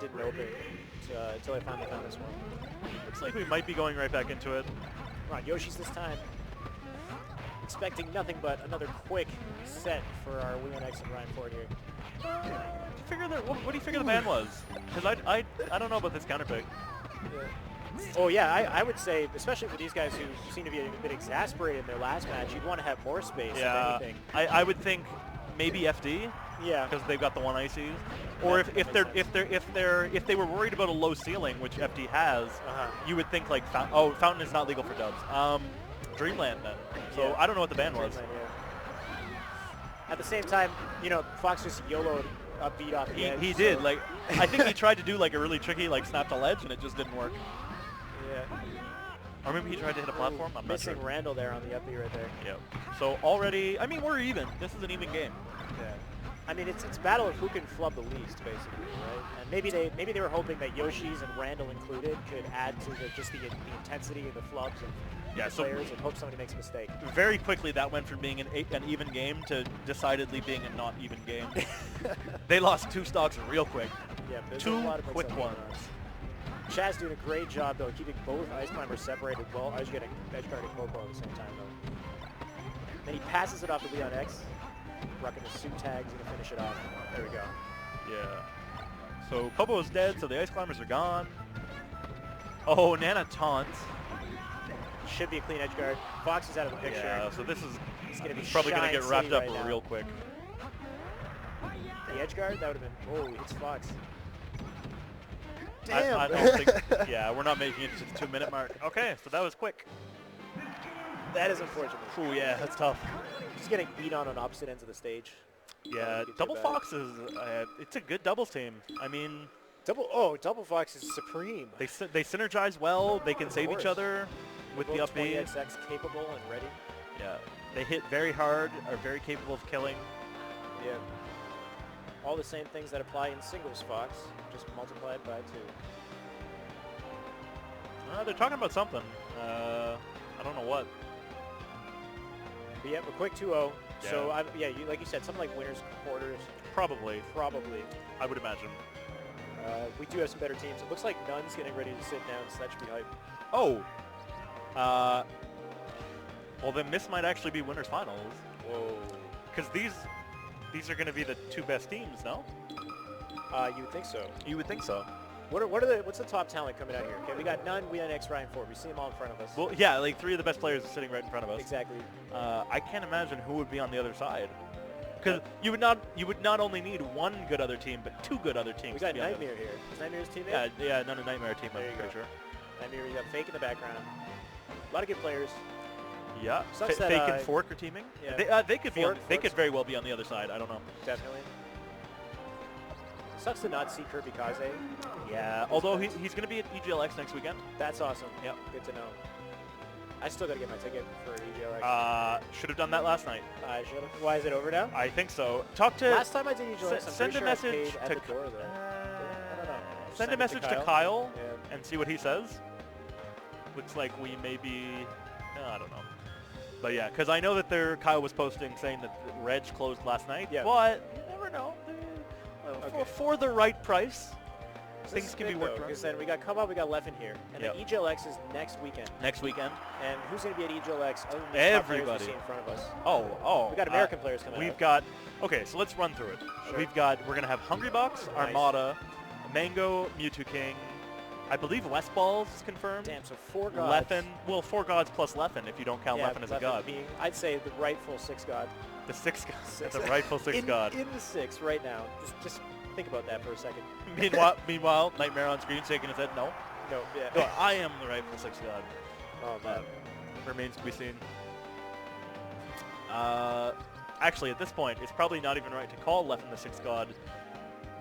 didn't open until I finally found this one. Looks like we might be going right back into it. Come on, Yoshi's this time. Expecting nothing but another quick set for our Leon X and Ryan Ford here. What do you figure the ban was? Because I don't know about this counter pick. Yeah. Oh yeah, I would say, especially for these guys who seem to be a bit exasperated in their last match, you'd want to have more space. Yeah, if anything. I would think maybe FD. Yeah. Because they've got the one ICs. Or if they were worried about a low ceiling, which FD has, you would think like Fountain is not legal for dubs. Dreamland then. So yeah. I don't know what the ban was. Yeah. At the same time, you know, Fox just YOLO'd a beat off the edge. He did. Like, I think he tried to do like a really tricky like snap to ledge, and it just didn't work. Yeah. Or maybe he tried to hit a platform. I'm not sure. Missing Randall there on the up B right there. Yep. So already, I mean, we're even. This is an even game. Yeah. I mean, it's a battle of who can flub the least, basically, right? And maybe they were hoping that Yoshi's and Randall included could add to the intensity of the flubs of the players and hope somebody makes a mistake. Very quickly, that went from being an even game to decidedly being a not even game. They lost 2 stocks real quick. Yeah, two a lot of quick ones. Chaz doing a great job, though, keeping both Ice Climbers separated well. I was getting edge guarding Coco at the same time, though. Then he passes it off to Leon X. Rocking the suit tags, he's gonna finish it off. There we go. Yeah. So Popo is dead, so the Ice Climbers are gone. Oh, Nana taunts. Should be a clean edge guard. Fox is out of the picture. Yeah, so this is probably going to get wrapped up real quick. The edge guard? That would have been... Oh, he hits Fox. Damn! I don't think... Yeah, we're not making it to the 2-minute mark. Okay, so that was quick. That is unfortunate. Ooh, yeah, that's tough. Just getting beat on opposite ends of the stage. Yeah, Double Fox is... it's a good doubles team. I mean... Double Fox is supreme. They synergize well. They can save each other with the up B. 20XX capable and ready. Yeah, they hit very hard, are very capable of killing. Yeah. All the same things that apply in singles Fox, just multiplied by 2. They're talking about something. I don't know what. But yeah, a quick 2-0. Yeah. So, like you said, something like winners, quarters. Probably. I would imagine. We do have some better teams. It looks like Nunn's getting ready to sit down, so that should be hype. Oh. Well, then this might actually be winners finals. Whoa. Because these are going to be the 2 best teams, no? You would think so. You would think so. What's the top talent coming out here? Okay, we got Nunn, we got X, Ryan Ford. We see them all in front of us. Well, yeah, like 3 of the best players are sitting right in front of us. Exactly. I can't imagine who would be on the other side. Because you would not only need 1 good other team, but 2 good other teams. We got Nightmare here. Is Nightmare's teammate? Yeah, None of Nightmare team, I'm pretty sure. Nightmare, we got Fake in the background. A lot of good players. Yeah, Fake and Fork are teaming. Yeah. They could very well be on the other side. I don't know. Definitely. Sucks to not see Kirby Kaze. Yeah, although he's going to be at EGLX next weekend. That's awesome. Yep. Good to know. I still got to get my ticket for EGLX. Should have done that last night. I should have. Why is it over now? I think so. Talk to... Last time I did EGLX, send a message at the door, though. I don't know. Send a message to Kyle and see what he says. Looks like we may be... I don't know. But yeah, because I know that Kyle was posting saying that Reg closed last night. Yeah. But you never know. For the right price, things can be worked around. Because then we got Come we got Leffen here. And then EGLX is next weekend. Next weekend. And who's going to be at EGLX other than everybody in front of us? Oh. We got American players coming We've got... Okay, so let's run through it. Sure. We're going to have Hungrybox, Armada, Mango, Mewtwo King. I believe Les Balls is confirmed. Damn, so 4 gods. Leffen, well, 4 gods plus Leffen if you don't count Leffen as a god. I'd say the rightful 6 god. The 6 god. The rightful 6 god. In the 6 right now. Just think about that for a second. Meanwhile, Nightmare on screen shaking his head. No, I am the rightful 6 god. Oh man, remains to be seen. Actually, at this point, it's probably not even right to call Leffen the 6th god,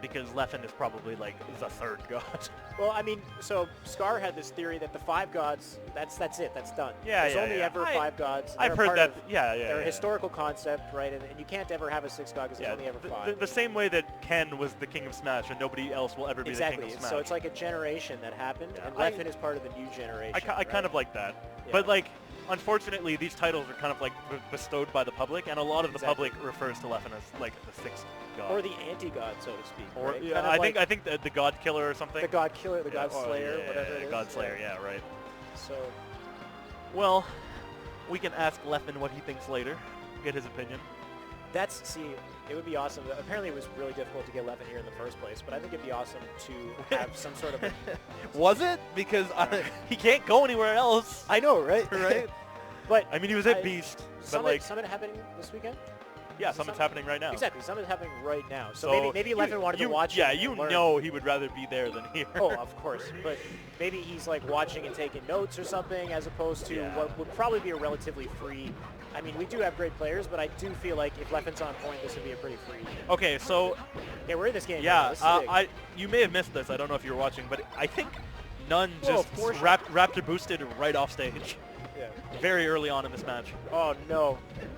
because Leffen is probably like the 3rd god. Well, I mean, so Scar had this theory that the 5 gods, that's it, that's done. Yeah, There's only ever 5 gods. I've heard that. They're a historical concept, right? And you can't ever have a 6th god because there's only ever 5. The same way that Ken was the king of Smash and nobody else will ever be the king of Smash. So it's like a generation that happened, and Leffen is part of the new generation. I kind of like that. Yeah. But like, unfortunately, these titles are kind of like bestowed by the public, and a lot of the public refers to Leffen as like the sixth god. Or the anti-god, so to speak. Or right? yeah, I think the God Killer or something. The God Killer, the God Slayer, yeah, whatever it is. God Slayer, yeah, right. So, well, we can ask Leffen what he thinks later, get his opinion. It would be awesome. Apparently it was really difficult to get Leffen here in the first place, but I think it'd be awesome to have some sort of... Was it? Because he can't go anywhere else. I know, right? Right? But I mean, he was at Beast. Summit happening this weekend? Yeah, Summit's happening right now. Exactly, Summit's happening right now. So maybe Leffen wanted to watch Yeah, it you and know he would rather be there than here. Oh, of course. But maybe he's like watching and taking notes or something as opposed to what would probably be a relatively free... I mean, we do have great players, but I do feel like if Leffen's on point, this would be a pretty free... Okay, so... Yeah, we're in this game. Yeah, you may have missed this. I don't know if you were watching, but I think Nunn just Raptor boosted right off stage. Yeah. Very early on in this match. Oh, no.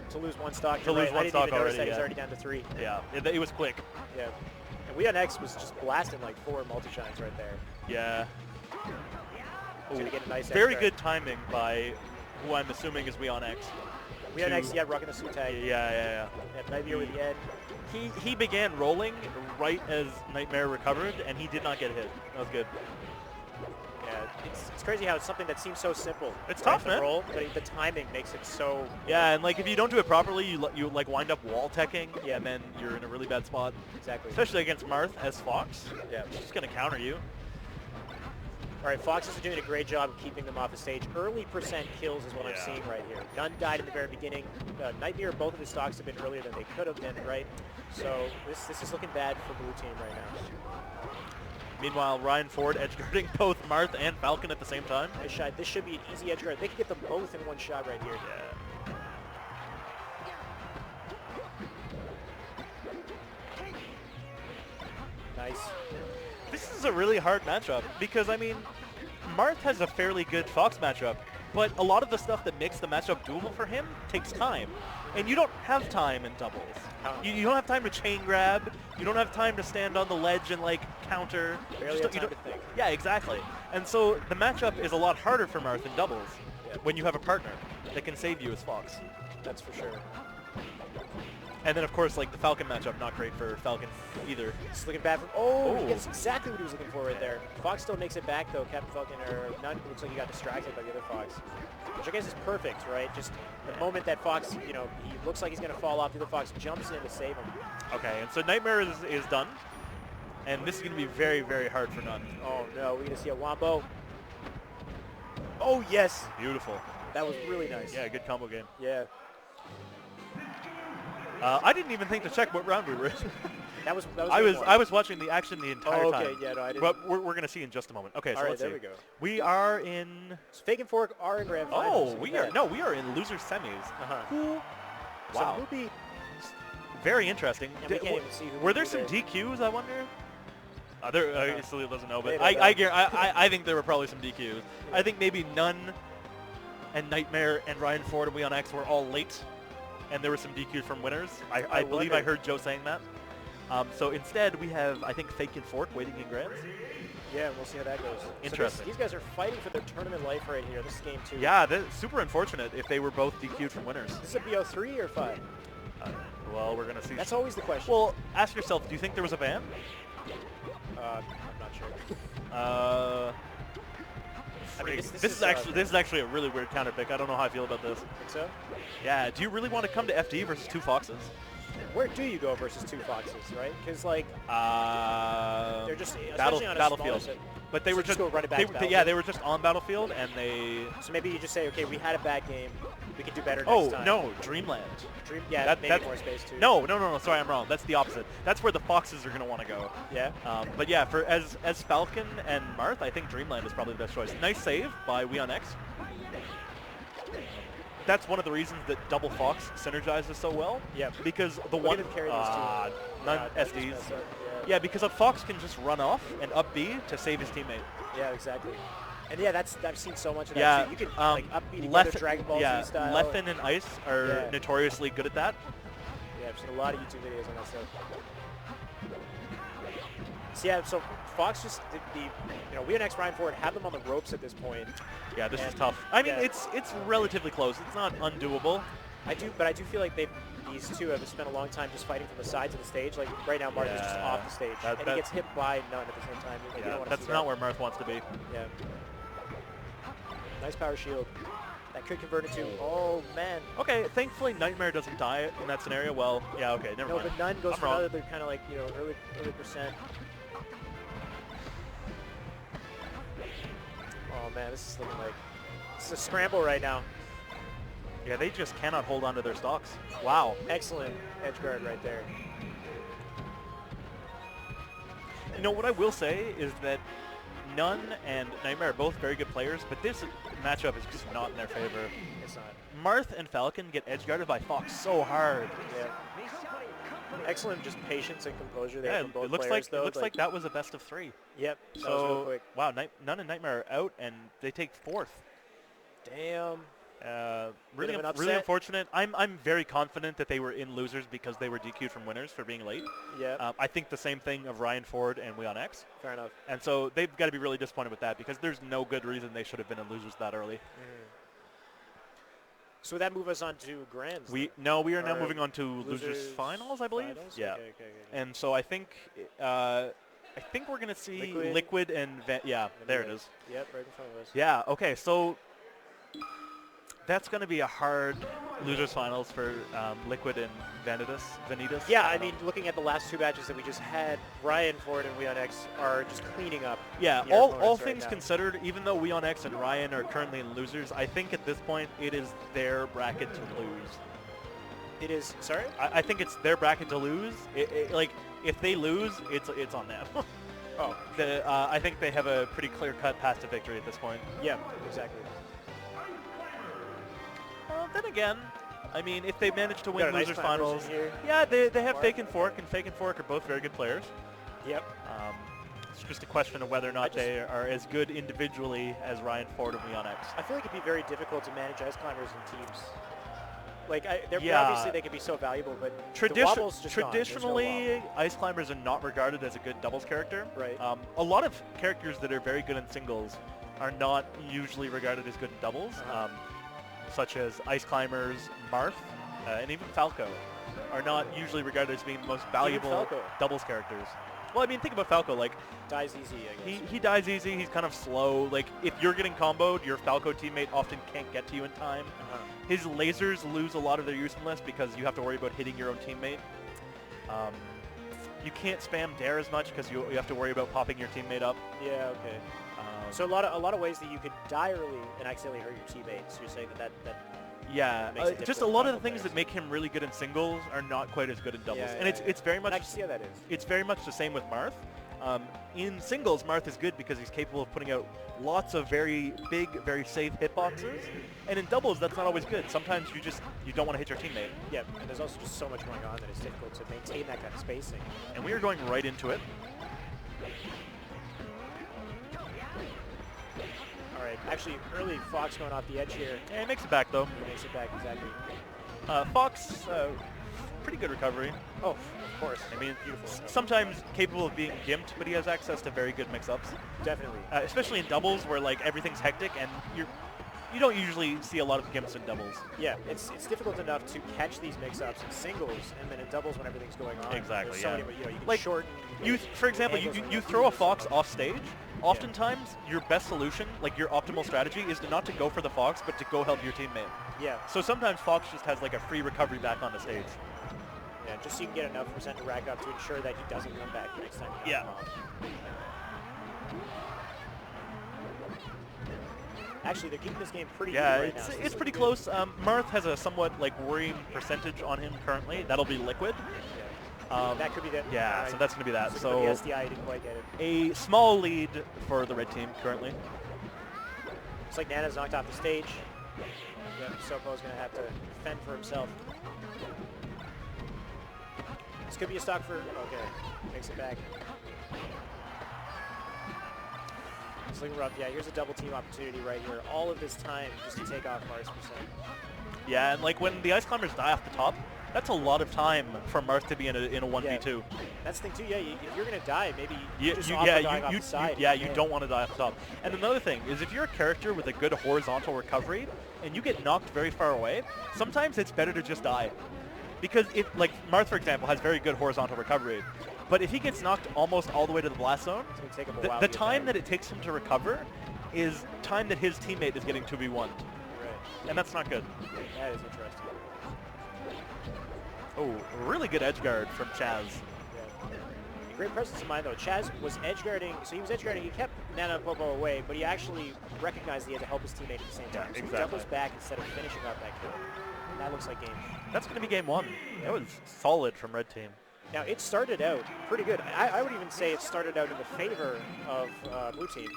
To lose one stock. To lose one stock already, He's already down to 3. Yeah, it was quick. Yeah. And We on X was just blasting like 4 multi-shines right there. Yeah. Gonna get a nice very good timing by who I'm assuming is We on X. We on X, yeah, rocking the suit tag. Yeah. And Nightmare with the end. He began rolling right as Nightmare recovered, and he did not get hit. That was good. Yeah, it's crazy how it's something that seems so simple. It's tough, man. Roll, but the timing makes it so... Yeah, and like if you don't do it properly, you like wind up wall teching, and then you're in a really bad spot. Exactly. Especially against Marth as Fox. Yeah. He's just going to counter you. All right, Foxes are doing a great job of keeping them off the stage. Early percent kills is what I'm seeing right here. None died in the very beginning. Nightmare, both of his stocks have been earlier than they could have been, right? So this is looking bad for Blue Team right now. Meanwhile, Ryan Ford edgeguarding both Marth and Falcon at the same time. This should be an easy edgeguard. They can get them both in one shot right here. Yeah. Nice. This is a really hard matchup because, I mean, Marth has a fairly good Fox matchup, but a lot of the stuff that makes the matchup doable for him takes time. And you don't have time in doubles. You don't have time to chain grab. You don't have time to stand on the ledge and, like, counter. Barely have time to think. Yeah, exactly. And so the matchup is a lot harder for Marth in doubles when you have a partner that can save you as Fox. That's for sure. And then, of course, like the Falcon matchup, not great for Falcon either. It's looking bad for... He gets exactly what he was looking for right there. Fox still makes it back, though. Captain Falcon, or Nunn, looks like he got distracted by the other Fox. Which I guess is perfect, right? Just the moment that Fox, you know, he looks like he's going to fall off, the other Fox jumps in to save him. Okay, and so Nightmare is done. And this is going to be very, very hard for Nunn. Oh, no. We're going to see a Wombo. Oh, yes. Beautiful. That was really nice. Yeah, good combo game. Yeah. I didn't even think to check what round we were in. That was I was watching the action the entire time. Okay, yeah, no, I didn't. But we're going to see in just a moment. Okay, so let's see. There we go. We are in... So Fake and Fork are in grand finals. Oh, we are in loser semis. Cool. Wow. So who'd be... Very interesting. We can't even see who were there some DQs, I wonder? Silly doesn't know, but I think there were probably some DQs. Yeah. I think maybe Nunn and Nightmare and Ryan Ford and We on X were all late, and there were some DQs from winners. I believe I heard Joe saying that. So instead, we have, I think, Fake and Fork waiting in grands. Yeah, we'll see how that goes. Interesting. So these guys are fighting for their tournament life right here. This is game 2. Yeah, that's super unfortunate if they were both DQ'd from winners. Is this a BO3 or 5? Well, we're going to see. That's always the question. Well, ask yourself, do you think there was a ban? I'm not sure. I mean, this is actually a really weird counter pick. I don't know how I feel about this. Think so? Yeah. Do you really want to come to FD versus 2 Foxes? Where do you go versus 2 Foxes, right? Because like they're just Battlefield. But they were just go run it back they were just on Battlefield, and they. So maybe you just say, okay, we had a bad game. We can do better next time. Oh no, Dreamland. Maybe more space too. No. Sorry, I'm wrong. That's the opposite. That's where the Foxes are going to want to go. Yeah. But yeah, for as Falcon and Marth, I think Dreamland is probably the best choice. Nice save by We on X. That's one of the reasons that Double Fox synergizes so well. Yeah. Because the None SDs. Yeah, because a Fox can just run off and up B to save his teammate. Yeah, exactly. And yeah, I've seen so much of that too. You can like up B together, Dragon Ball Z style. Leffen and Ice are notoriously good at that. Yeah, I've seen a lot of YouTube videos on that stuff. So yeah, so Fox just we and X Ryan Ford have them on the ropes at this point. Yeah, this is tough. I mean, it's relatively close. It's not undoable. I do feel like these two have spent a long time just fighting from the sides of the stage. Like right now, Marth is just off the stage, and he gets hit by Nunn at the same time. Like, yeah, that's not where Marth wants to be. Yeah. Nice power shield. That could convert into, oh man. Okay, thankfully Nightmare doesn't die in that scenario. Well, yeah, okay, never mind. No, but Nunn goes for another kind of like, early percent. Oh man, this is looking like, it's a scramble right now. Yeah, they just cannot hold on to their stocks. Wow. Excellent edge guard right there. You know, what I will say is that Nunn and Nightmare are both very good players, but this matchup is just not in their favor. It's not. Marth and Falcon get edge guarded by Fox so hard. Yeah. Excellent just patience and composure there from both it looks players, like it looks like that was a best of 3. Yep. So that was real quick. Wow, Nunn and Nightmare are out, and they take 4th. Damn. Really unfortunate. I'm very confident that they were in losers because they were DQ'd from winners for being late. Yeah. I think the same thing of Ryan Ford and Weon X. Fair enough. And so they've got to be really disappointed with that because there's no good reason they should have been in losers that early. So would that move us on to grands? We are now moving on to losers finals, I believe. Finals? Yeah. Okay. And so I think we're gonna see Liquid and there it is. Yep, right in front of us. Yeah. Okay. So that's going to be a hard losers finals for Liquid and Vanitas. Yeah, I mean, looking at the last 2 matches that we just had, Ryan Ford and Weon X are just cleaning up. Yeah, all things considered, even though Weon X and Ryan are currently in losers, I think at this point it is their bracket to lose. It is, sorry? I think it's their bracket to lose. Like, if they lose, it's on them. Oh. I think they have a pretty clear-cut path to victory at this point. Yeah, exactly. Then again, I mean, if they manage to win losers finals, yeah, they have Fake and Fork, and Fake and Fork are both very good players. Yep. It's just a question of whether or not they are as good individually as Ryan Ford and Weon X. I feel like it'd be very difficult to manage ice climbers in teams. Like, obviously they can be so valuable, but the wobble's just traditionally, ice climbers are not regarded as a good doubles character. Right. A lot of characters that are very good in singles are not usually regarded as good in doubles. Such as Ice Climbers, Marth, and even Falco, are not usually regarded as being the most valuable doubles characters. Well, I mean, think about Falco. Like, dies easy, I guess. He dies easy. He's kind of slow. Like, if you're getting comboed, your Falco teammate often can't get to you in time. His lasers lose a lot of their usefulness because you have to worry about hitting your own teammate. You can't spam Dare as much because you have to worry about popping your teammate up. Yeah, okay. So a lot of ways that you could die early and accidentally hurt your teammates. So you're saying that yeah, just a lot of the things that make him really good in singles are not quite as good in doubles, and it's very much. I can see how that is. It's very much the same with Marth. In singles, Marth is good because he's capable of putting out lots of very big, very safe hitboxes, and in doubles, that's not always good. Sometimes you don't want to hit your teammate. Yeah, and there's also just so much going on that it's difficult to maintain that kind of spacing. And we are going right into it. All right, actually, early Fox going off the edge here. Yeah, he makes it back, though. He makes it back, exactly. Fox, pretty good recovery. Oh, of course. I mean, beautiful. Sometimes capable of being gimped, but he has access to very good mix-ups. Definitely. Especially in doubles where, like, everything's hectic, and you don't usually see a lot of gimps in doubles. Yeah, it's difficult enough to catch these mix-ups in singles, and then in doubles when everything's going on. Exactly, so many, you can like, shorten. For example, you throw a Fox off stage. Oftentimes, your best solution, like your optimal strategy, is not to go for the Fox, but to go help your teammate. Yeah. So sometimes Fox just has like a free recovery back on the stage. Yeah, just so you can get enough percent to rack up to ensure that he doesn't come back next time. Yeah. Actually, they're keeping this game pretty even right now. It's pretty close. Marth has a somewhat like worrying percentage on him currently. That'll be Liquid. That could be that. Yeah, so that's going to be that. So the SDI didn't quite get it. A small lead for the red team currently. Looks like Nana's knocked off the stage. Yep, Sopo's going to have to fend for himself. This could be a stock for... Okay, makes it back. It's looking rough. Yeah, here's a double team opportunity right here. All of this time just to take off Marth's percent. Yeah, and like when the Ice Climbers die off the top, that's a lot of time for Marth to be in a 1v2. Yeah. That's the thing too. Yeah, if you're gonna die, maybe you just offer dying off the side. You don't want to die off the top. And another thing is, if you're a character with a good horizontal recovery and you get knocked very far away, sometimes it's better to just die, because if like Marth, for example, has very good horizontal recovery, but if he gets knocked almost all the way to the blast zone, the time that it takes him to recover is time that his teammate is getting 2v1'd. Right. And that's not good. That is interesting. Oh, really good edge guard from Chaz. Great presence of mind, though. Chaz was edge guarding, so he was edge guarding. He kept Nana and Popo away, but he actually recognized he had to help his teammate at the same time. So he doubles back instead of finishing up that kill. And that looks like game. That's going to be game 1. That was solid from red team. Now, it started out pretty good. I would even say it started out in the favor of blue team.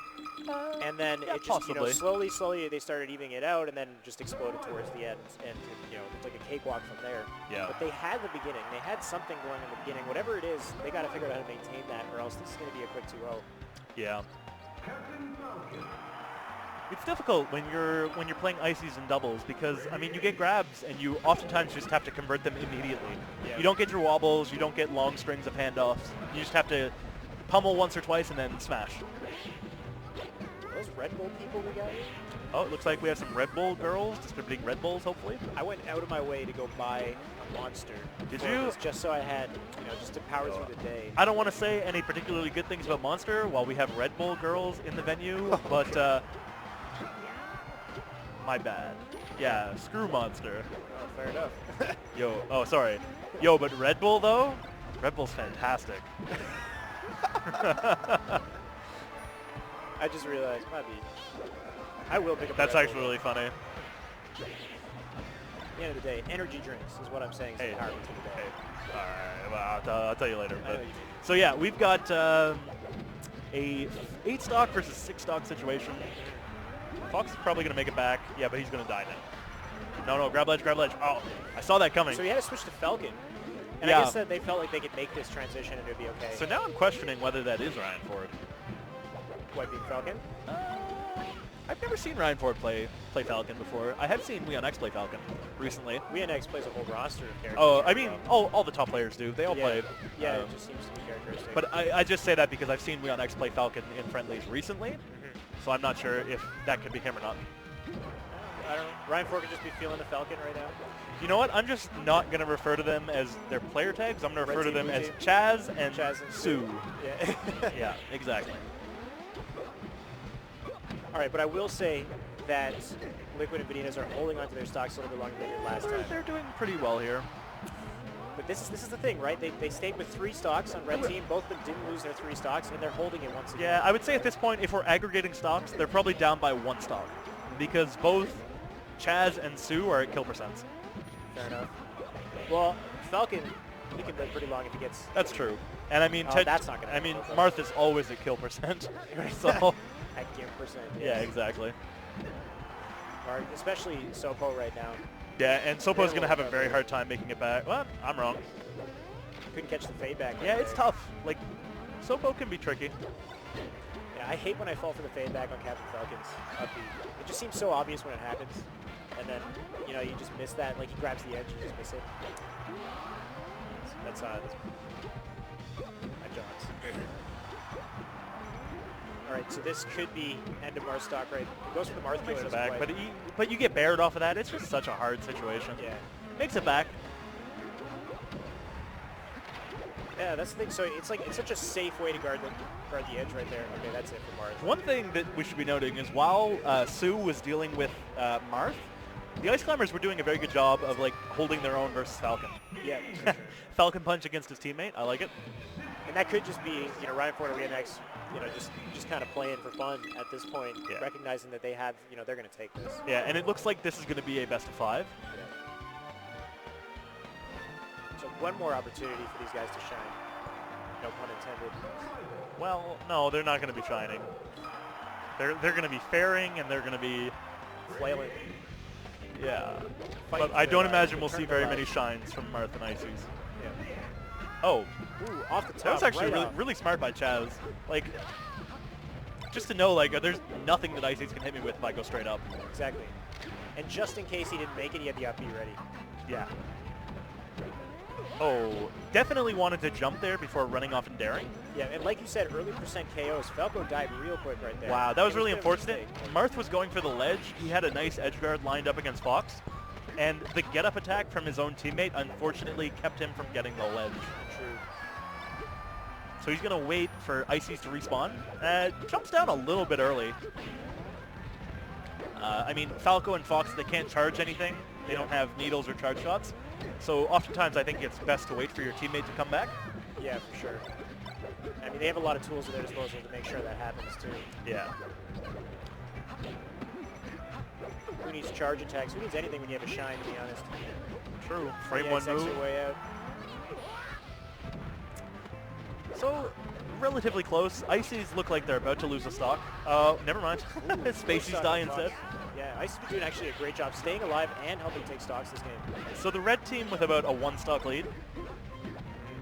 And then it just, slowly they started evening it out, and then just exploded towards the end, and it's like a cakewalk from there. Yeah. But they had the beginning. They had something going in the beginning. Whatever it is, they got to figure out how to maintain that, or else this is going to be a quick 2-0. Yeah. It's difficult when you're playing ices and doubles, because I mean you get grabs and you oftentimes just have to convert them immediately. Yeah. You don't get your wobbles, you don't get long strings of handoffs. You just have to pummel once or twice and then smash. Those Red Bull people we got here? Oh, it looks like we have some Red Bull girls distributing Red Bulls, hopefully. I went out of my way to go buy a Monster. Did you? Just so I had, just to power through the day. I don't want to say any particularly good things about Monster while we have Red Bull girls in the venue, but my bad. Yeah, screw Monster. Oh, fair enough. Sorry. But Red Bull, though? Red Bull's fantastic. I just realized, I will pick up That's actually really funny. At the end of the day, energy drinks is what I'm saying is the power of the day. All right, well, I'll tell you later. But, so yeah, we've got a 8 stock versus 6 stock situation. Fox is probably going to make it back. Yeah, but he's going to die now. No, grab ledge. Oh, I saw that coming. So he had to switch to Falcon. And I guess that they felt like they could make this transition and it would be okay. So now I'm questioning whether that is Ryan Ford. Wiping Falcon? I've never seen Ryan Ford play Falcon before. I have seen Leon X play Falcon recently. Leon X plays a whole roster of characters. Oh, I mean, all the top players do. They all play. Yeah, it just seems to be characteristic. But I just say that because I've seen Leon X play Falcon in friendlies recently, so I'm not sure if that could be him or not. I don't know. Ryan Ford could just be feeling the Falcon right now. You know what? I'm just not going to refer to them as their player tags. I'm going to refer to them as Chaz and Sue. Yeah. Yeah, exactly. All right, but I will say that Liquid and Vanitas are holding onto their stocks a little bit longer than they did last time. They're doing pretty well here. But this is the thing, right? They stayed with 3 stocks on red team. Both of them didn't lose their 3 stocks, and they're holding it once again. Yeah, I would say at this point, if we're aggregating stocks, they're probably down by 1 stock, because both Chaz and Sue are at kill percents. Fair enough. Well, Falcon, he can live pretty long if he gets... That's true. And I mean, that's not gonna Marth is always at kill percent. So at kill percent. Yes. Yeah, exactly. Or especially Sopo right now. Yeah, and Sopo's going to have a very hard time making it back. Well, I'm wrong. Couldn't catch the fade back. Yeah, it's tough. Like, Sopo can be tricky. Yeah, I hate when I fall for the fade back on Captain Falcons. It just seems so obvious when it happens. And then, you just miss that. Like, he grabs the edge, you just miss it. That's my Johns. All right, so this could be end of Marth stock, right? It goes for the Marth killer. Back, but you get bared off of that. It's just such a hard situation. Yeah. Makes it back. Yeah, that's the thing. So it's such a safe way to guard the edge right there. Okay, that's it for Marth. One thing that we should be noting is while Sue was dealing with Marth, the Ice Climbers were doing a very good job of holding their own versus Falcon. Yeah, for sure. Falcon punch against his teammate. I like it. And that could just be Ryan Ford or Next, just kind of playing for fun at this point, recognizing that they have, they're going to take this. Yeah, and it looks like this is going to be a best of 5. Yeah. So one more opportunity for these guys to shine. No pun intended. Well, no, they're not going to be shining. They're going to be faring, and they're going to be flailing. Yeah, but I don't imagine we'll see very many shines from Marth and Ices. Yeah. Oh, ooh, off the top. That was actually really smart by Chaz. Just to know, there's nothing that Ices can hit me with if I go straight up. Exactly. And just in case he didn't make it, he had the up B ready. Yeah. Oh, definitely wanted to jump there before running off and daring. Yeah, and like you said, early percent KOs. Falco died real quick right there. Wow, that was really unfortunate. Marth was going for the ledge. He had a nice edge guard lined up against Fox. And the get-up attack from his own teammate, unfortunately, kept him from getting the ledge. True. So he's going to wait for Ices to respawn. Jumps down a little bit early. I mean, Falco and Fox, they can't charge anything. They don't have needles or charge shots. So oftentimes I think it's best to wait for your teammate to come back. Yeah, for sure. I mean, they have a lot of tools at their disposal to make sure that happens too. Yeah. Who needs charge attacks? Who needs anything when you have a shine, to be honest? True. Frame one move. Your way out. So, relatively close. Ices look like they're about to lose a stock. Never mind. Spaceys die instead. Yeah, Ices been doing actually a great job staying alive and helping take stocks this game. So the red team with about a 1-stock lead.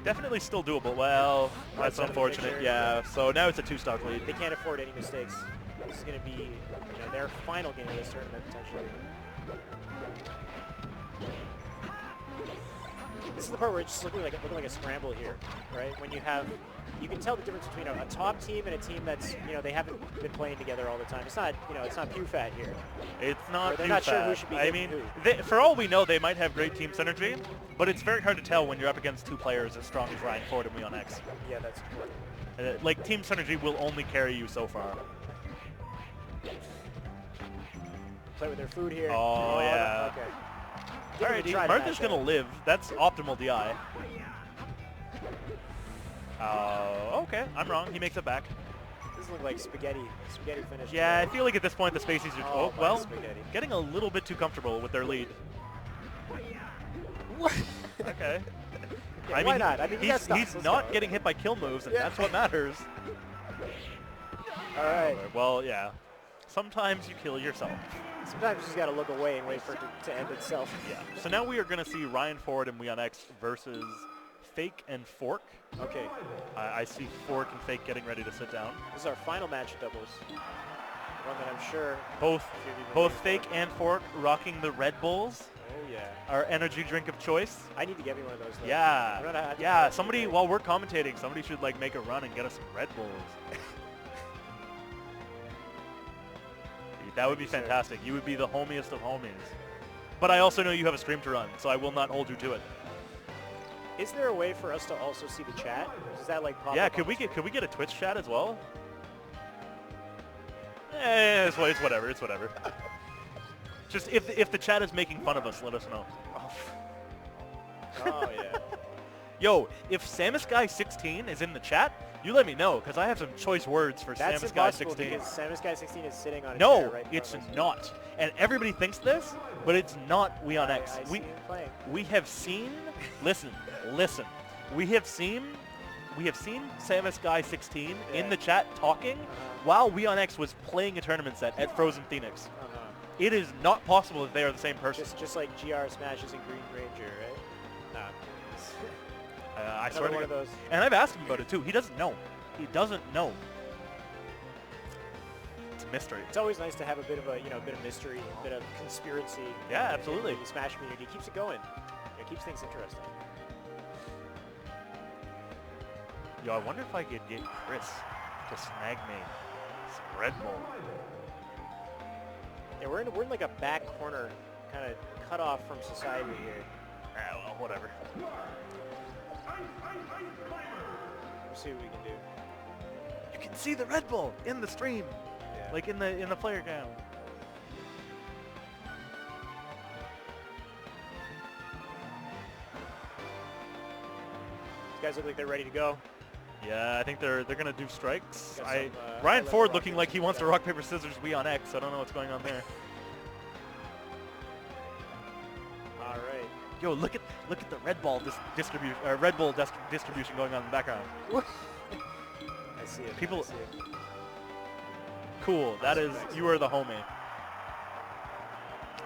Definitely still doable. Well, that's unfortunate. Yeah, so now it's a 2-stock lead. They can't afford any mistakes. This is going to be their final game of this tournament, potentially. This is the part where it's just looking like a scramble here, right? When you can tell the difference between a top team and a team that's, they haven't been playing together all the time. It's not, it's not pew fat here. It's not they're pew not fat. Sure who should be I mean, for all we know, they might have great team synergy, but it's very hard to tell when you're up against 2 players as strong as Ryan Ford and Leon X. Yeah, that's true. Like, team synergy will only carry you so far. Play with their food here. Oh, yeah. Okay. All right, Martha's going to live. That's optimal DI. Okay, I'm wrong. He makes it back. This looks like spaghetti finish. Yeah, I feel like at this point the Spaceys are spaghetti. Getting a little bit too comfortable with their lead. Okay. Yeah, why not? I mean, he's not getting hit by kill moves, and that's what matters. All right. Well, yeah. Sometimes you kill yourself. Sometimes you just got to look away and wait for it to end itself. Yeah. So now we are going to see Ryan Ford and Weon X versus Fake and Fork. Okay. I see Fork and Fake getting ready to sit down. This is our final match of doubles. One that I'm sure both Fake and Fork rocking the Red Bulls. Oh yeah. Our energy drink of choice. I need to get me one of those. Though. Yeah. Yeah. Somebody, while we're commentating, somebody should like make a run and get us some Red Bulls. That would be fantastic. You would be the homiest of homies. But I also know you have a stream to run, so I will not hold you to it. Is there a way for us to also see the chat? Is that like pop? Yeah, could we get a Twitch chat as well? It's whatever. It's whatever. Just if the chat is making fun of us, let us know. Oh yeah. Yo, if Samus Guy 16 is in the chat, you let me know, because I have some choice words for Samus Guy 16. Because Samus Guy 16 is sitting on a no, chair right it's not. And everybody thinks this, but it's not Weon X. We have seen. Listen. We have seen Samus Guy 16 in the chat talking while Weon X was playing a tournament set at Frozen Phoenix. It is not possible that they are the same person. Just like GR smashes in Green Ranger, right? Nah. I swear to God. God. And I've asked him about it too. He doesn't know. He doesn't know. It's a mystery. It's always nice to have a bit of mystery, a bit of conspiracy. Yeah, absolutely. In the Smash community. It keeps it going. It keeps things interesting. Yo, I wonder if I could get Chris to snag me some Red Bull. Yeah, we're in like a back corner, kind of cut off from society here. Ah, well, whatever. We'll see what we can do. You can see the Red Bull in the stream, like in the player cam. These guys look like they're ready to go. Yeah, I think they're gonna do strikes. Ryan Ford looking like he wants to rock paper scissors Weon X. I don't know what's going on there. All right. Yo, look at the Red Bull distribution going on in the background. I see it. People. I see it. Cool. That is, you are the homie.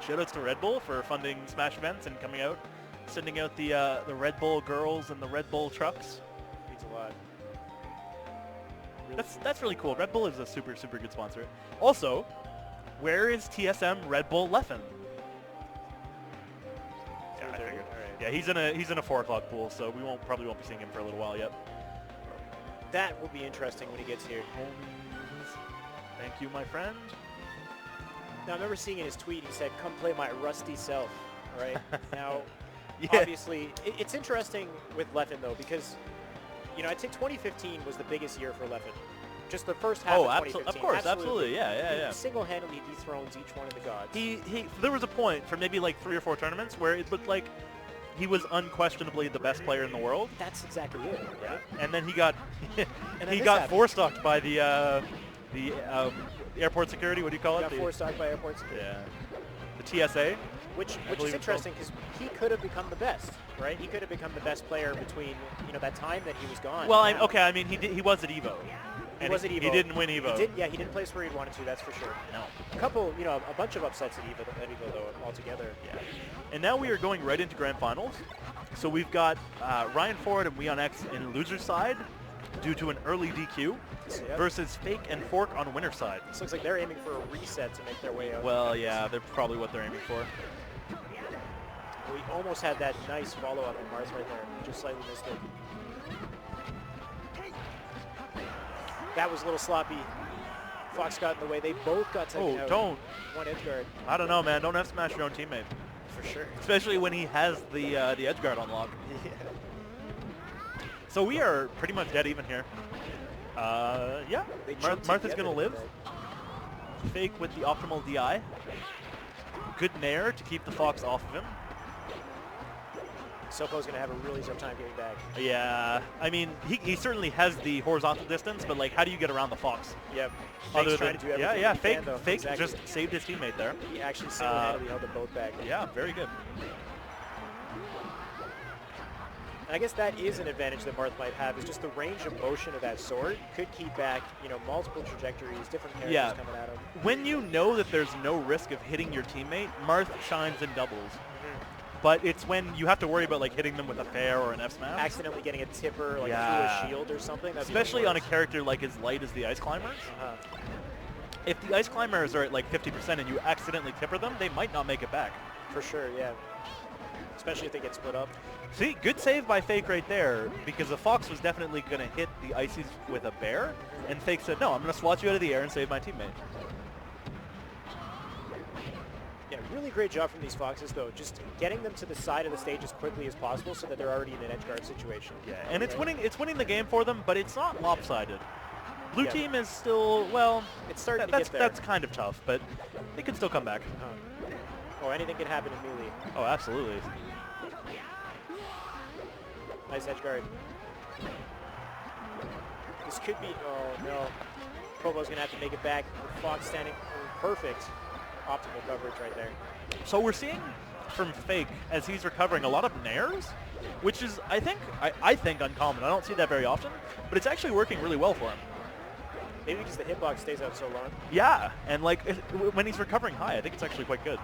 Shoutouts to Red Bull for funding Smash events and coming out, sending out the Red Bull girls and the Red Bull trucks. Means a lot. That's really cool. Red Bull is a super good sponsor. Also, where is TSM Red Bull Leffen? Yeah, I figured. All right. Yeah, he's in a 4 o'clock pool, so we probably won't be seeing him for a little while yet. That will be interesting when he gets here. Thank you, my friend. Now, I remember seeing in his tweet, he said, "Come play my rusty self." Right now, Yeah. obviously, it's interesting with Leffen though, because I'd say 2015 was the biggest year for Leffen. Just the first half of 2015. Of course, absolutely, yeah. He single-handedly dethrones each one of the gods. There was a point for maybe like 3 or 4 tournaments where it looked like he was unquestionably the best player in the world. That's exactly it. Yeah. And then he got and he got four-stocked by the airport security. What do you call it? Got four-stocked by airport security. Yeah. The TSA. Which is interesting because he could have become the best, right? He could have become the best player between that time that he was gone. Well, I mean, he was at Evo. He was at Evo. He didn't win Evo. He didn't place where he wanted to. That's for sure. No. A bunch of upsets at Evo though altogether. Yeah. And now we are going right into grand finals. So we've got Ryan Ford and Weon X in loser's side due to an early DQ versus Fake and Fork on winner's side. This looks like they're aiming for a reset to make their way out. Well, yeah, they're probably what they're aiming for. We almost had that nice follow-up in Mars right there. Just slightly missed it. That was a little sloppy. Fox got in the way. They both got taken out. Oh, don't. One edge guard. I don't know, man. Don't have to smash your own teammate. For sure. Especially when he has the edge guard on lock. Yeah. So we are pretty much dead even here. Yeah. Martha's going to live. Fake with the optimal DI. Good nair to keep the Fox off of him. Sopo's going to have a really tough time getting back. Yeah, I mean, he certainly has the horizontal distance, but like, how do you get around the Fox? Yep. Other trying to do everything yeah, he Fake can, Fake exactly. just saved his teammate there. He actually single-handedly held them both back. Yeah, very good. And I guess that is an advantage that Marth might have, is just the range of motion of that sword could keep back, multiple trajectories, different characters coming at him. When you know that there's no risk of hitting your teammate, Marth shines in doubles. But it's when you have to worry about like hitting them with a fair or an F smash. Accidentally getting a tipper like through a shield or something. Especially on a character like as light as the Ice Climbers. If the Ice Climbers are at like 50% and you accidentally tipper them, they might not make it back. For sure, yeah. Especially if they get split up. See, good save by Fake right there, because the Fox was definitely going to hit the Ices with a bear, and Fake said, no, I'm going to swat you out of the air and save my teammate. Yeah, really great job from these Foxes, though, just getting them to the side of the stage as quickly as possible so that they're already in an edge guard situation. Yeah, and it's winning the game for them, but it's not lopsided. Blue team is still, well, it's starting to get there. That's kind of tough, but they can still come back. Oh, anything can happen in melee. Oh, absolutely. Nice edge guard. This could be, oh no. Provo's gonna have to make it back. Fox standing perfect. Optimal coverage right there. So we're seeing from Fake, as he's recovering, a lot of nairs, which is, I think uncommon. I don't see that very often, but it's actually working really well for him. Maybe because the hitbox stays out so long. Yeah, and like when he's recovering high, I think it's actually quite good.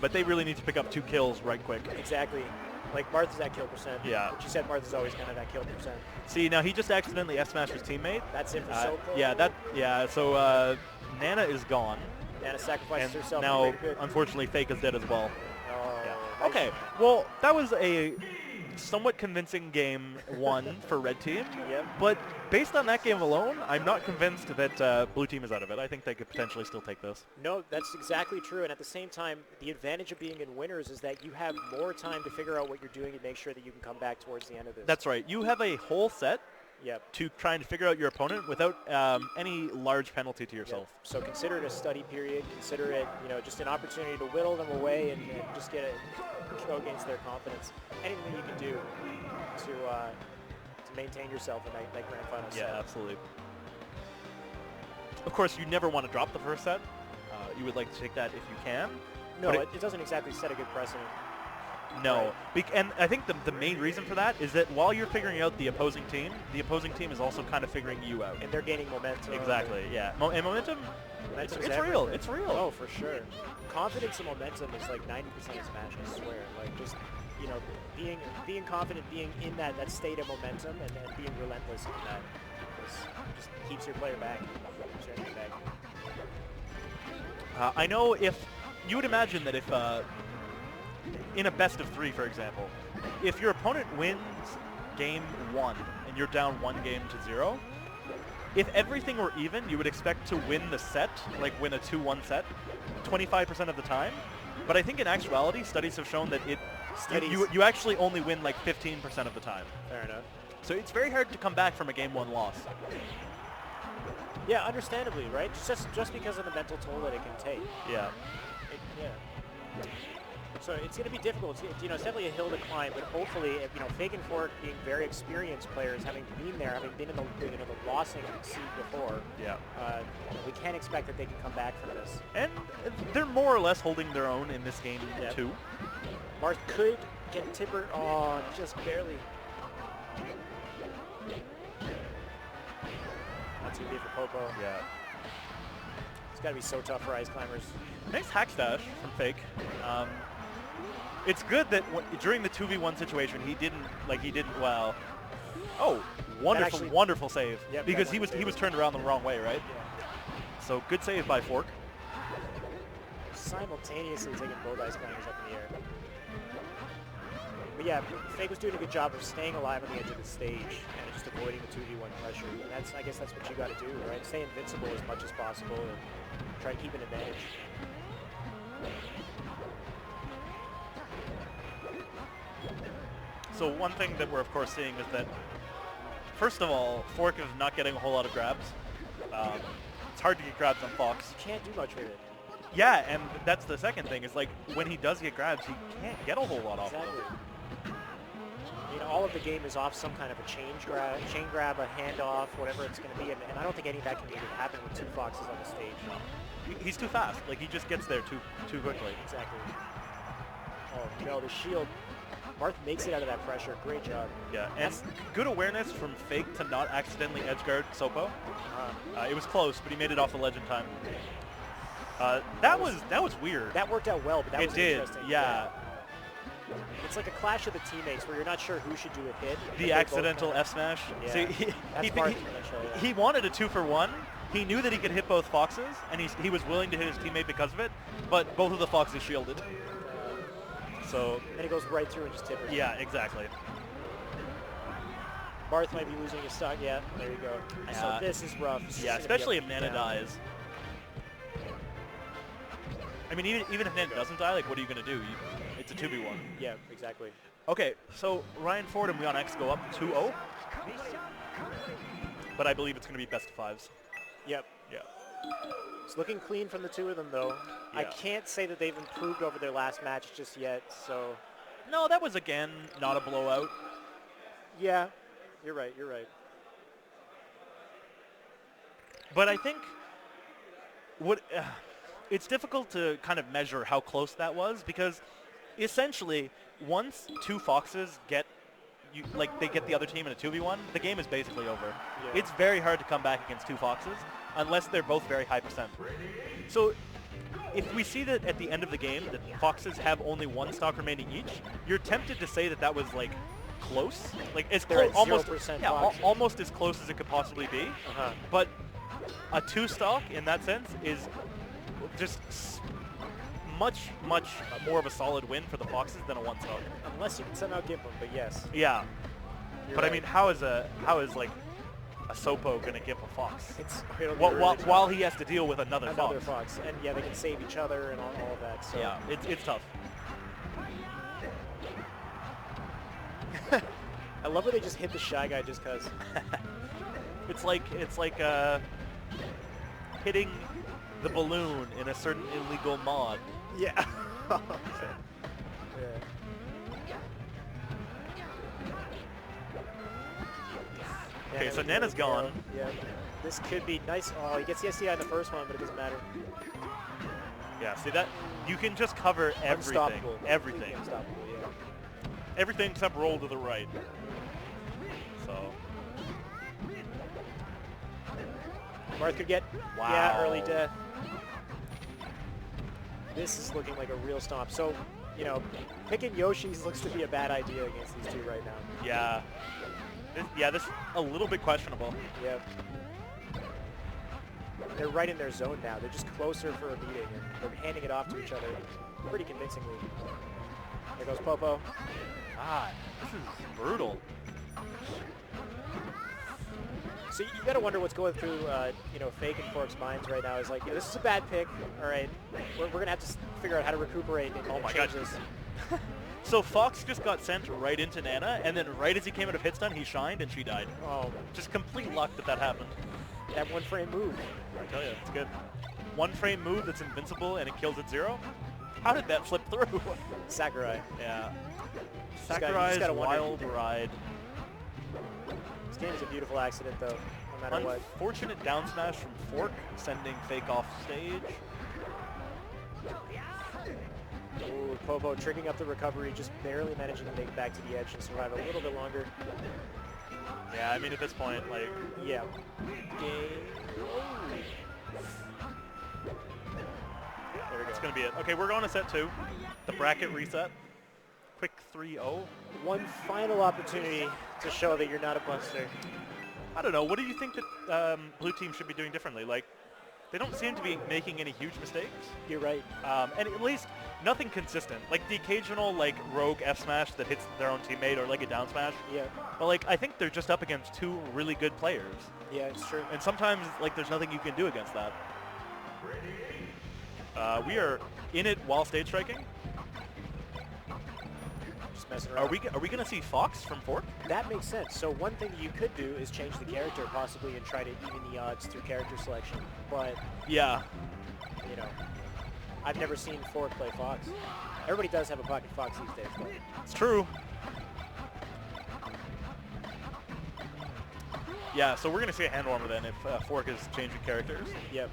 But they really need to pick up 2 kills right quick. Exactly. Like Martha's at kill percent. Yeah. But you said Martha's always kind of at kill percent. See, now he just accidentally F-smashed his teammate. That's it for Sopo. Yeah, so Nana is gone. Nana sacrifices herself. Now, unfortunately, Fake is dead as well. Oh, yeah. Okay, well, that was a somewhat convincing game 1 for Red Team. Yep. But based on that game alone, I'm not convinced that Blue Team is out of it. I think they could potentially still take this. No, that's exactly true. And at the same time, the advantage of being in winners is that you have more time to figure out what you're doing and make sure that you can come back towards the end of this. That's right. You have a whole set to try and figure out your opponent without any large penalty to yourself. Yep. So consider it a study period. Consider it, just an opportunity to whittle them away and just go against their confidence. Anything that you can do to maintain yourself in that grand final set. Yeah, absolutely. Of course, you never want to drop the first set. You would like to take that if you can. No, it doesn't exactly set a good precedent. No, and I think the main reason for that is that while you're figuring out the opposing team is also kind of figuring you out. And they're gaining momentum. Exactly, yeah. And momentum, it's real. It's real. Oh, for sure. Confidence and momentum is like 90% of Smash, I swear. Like just, being confident, being in that state of momentum and being relentless in that just keeps your player back. I know if you would imagine that if, in a best of 3, for example, if your opponent wins game 1 and you're down 1 game to 0, if everything were even, you would expect to win the set, like win a 2-1 set, 25% of the time. But I think in actuality, studies have shown that you actually only win like 15% of the time. Fair enough. So it's very hard to come back from a game 1 loss. Yeah, understandably, right? Just because of the mental toll that it can take. Yeah. Yeah. So it's going to be difficult. It's definitely a hill to climb, but hopefully, Fake and Fork being very experienced players, having been there, having been in the losing seat before, yeah, we can't expect that they can come back from this. And they're more or less holding their own in this game too. Marth could get Tipper on just barely. Not too big for Popo. Yeah. It's got to be so tough for ice climbers. Nice hack stash from Fake. It's good that during the 2v1 situation he didn't well. Oh, wonderful save. Yep, because he was turned around the wrong way, right? Yeah. So good save by Fork. Simultaneously taking both ice climbers up in the air. But yeah, Fake was doing a good job of staying alive on the edge of the stage and just avoiding the 2v1 pressure. And I guess that's what you got to do, right? Stay invincible as much as possible and try to keep an advantage. So one thing that we're of course seeing is that, first of all, Fork is not getting a whole lot of grabs. It's hard to get grabs on Fox. You can't do much with it. Yeah, and that's the second thing, is like when he does get grabs, he can't get a whole lot off of them. All of the game is off some kind of a chain grab, a handoff, whatever it's going to be, and I don't think any of that can even happen with 2 Foxes on the stage. No. He's too fast. Like, he just gets there too quickly. Exactly. Oh, no, the shield. Marth makes it out of that pressure. Great job. Yeah, and good awareness from Fake to not accidentally edgeguard Sopo. It was close, but he made it off the ledge in time. That was weird. That worked out well, but that was interesting. Yeah. It's like a clash of the teammates where you're not sure who should do a hit. The accidental F smash. Yeah. See, he wanted a 2-for-1. He knew that he could hit both Foxes, and he was willing to hit his teammate because of it, but both of the Foxes shielded. So. And he goes right through and just tippers. Yeah, exactly. Marth might be losing his stock. Yeah, there you go. So this is rough. Yeah, especially if Nana dies. I mean, even if Nana doesn't die, like, what are you going to do? It's a 2v1. Yeah, exactly. Okay, so Ryan Ford and Leon X go up 2-0. But I believe it's going to be best of 5s. Yep. Yeah. It's looking clean from the 2 of them, though. Yeah. I can't say that they've improved over their last match just yet, so... No, that was, again, not a blowout. Yeah, you're right. But I think it's difficult to kind of measure how close that was, because essentially once 2 Foxes get the other team in a 2v1, the game is basically over. Yeah. It's very hard to come back against 2 Foxes unless they're both very high percent. So if we see that at the end of the game that Foxes have only 1 stock remaining each, you're tempted to say that that was like close, like it's almost as close as it could possibly be. But a 2 stock in that sense is just much more of a solid win for the Foxes than a 1 stock. Unless you can somehow give them, but yes. Yeah. But right. I mean, how is like a Sopo gonna give a Fox? While he has to deal with another Fox. And yeah, they can save each other and all of that. So. Yeah, it's tough. I love when they just hit the Shy Guy just cause. it's like hitting the balloon in a certain illegal mod. Yeah. Okay, so Nana's gone. Yeah. This could be nice. Oh, he gets the SDI in the first one, but it doesn't matter. Yeah, see that? You can just cover everything. Unstoppable. Everything. Unstoppable, yeah. Everything except roll to the right. So. Marth could get early death. This is looking like a real stomp. So, picking Yoshi's looks to be a bad idea against these 2 right now. Yeah. This is a little bit questionable. Yep. they're right in their zone now. They're just closer for a meeting, and they're handing it off to each other pretty convincingly. There goes Popo. God, this is brutal. So you gotta wonder what's going through, you know, Fake and Fork's minds right now. Is like, this is a bad pick. All right, we're gonna have to figure out how to recuperate and, oh my change God. this. So Fox just got sent right into Nana, and then right as he came out of hit stun, he shined and she died. Oh, Just complete luck that happened. that one frame move. I tell you, it's good. One frame move that's invincible and it kills at 0. How did that flip through? Sakurai. Yeah. Just Sakurai's gotta wonder. wild ride. This game is a beautiful accident, though, no matter what. Unfortunate down smash from Fork, sending Fake off stage. Ooh, Popo tricking up the recovery, just barely managing to make it back to the edge and survive a little bit longer. Yeah, I mean, at this point, like... Yeah. Game. There we go. That's going to be it. Okay, we're going to set 2. The bracket reset. Quick 3-0. One final opportunity to show that you're not a buster. I don't know. What do you think that blue team should be doing differently? Like, they don't seem to be making any huge mistakes. You're right. And at least nothing consistent. Like the occasional like rogue F smash that hits their own teammate or like a down smash. Yeah. But like I think they're just up against 2 really good players. Yeah, it's true. And sometimes like there's nothing you can do against that. We are in it while stage striking. Just messing around. Are we gonna see Fox from Fork? That makes sense. So one thing you could do is change the character possibly and try to even the odds through character selection. But Yeah. you know, I've never seen Fork play Fox. Everybody does have a pocket Fox these days, though. It's true. Yeah, so we're going to see a hand warmer then if Fork is changing characters. Yep.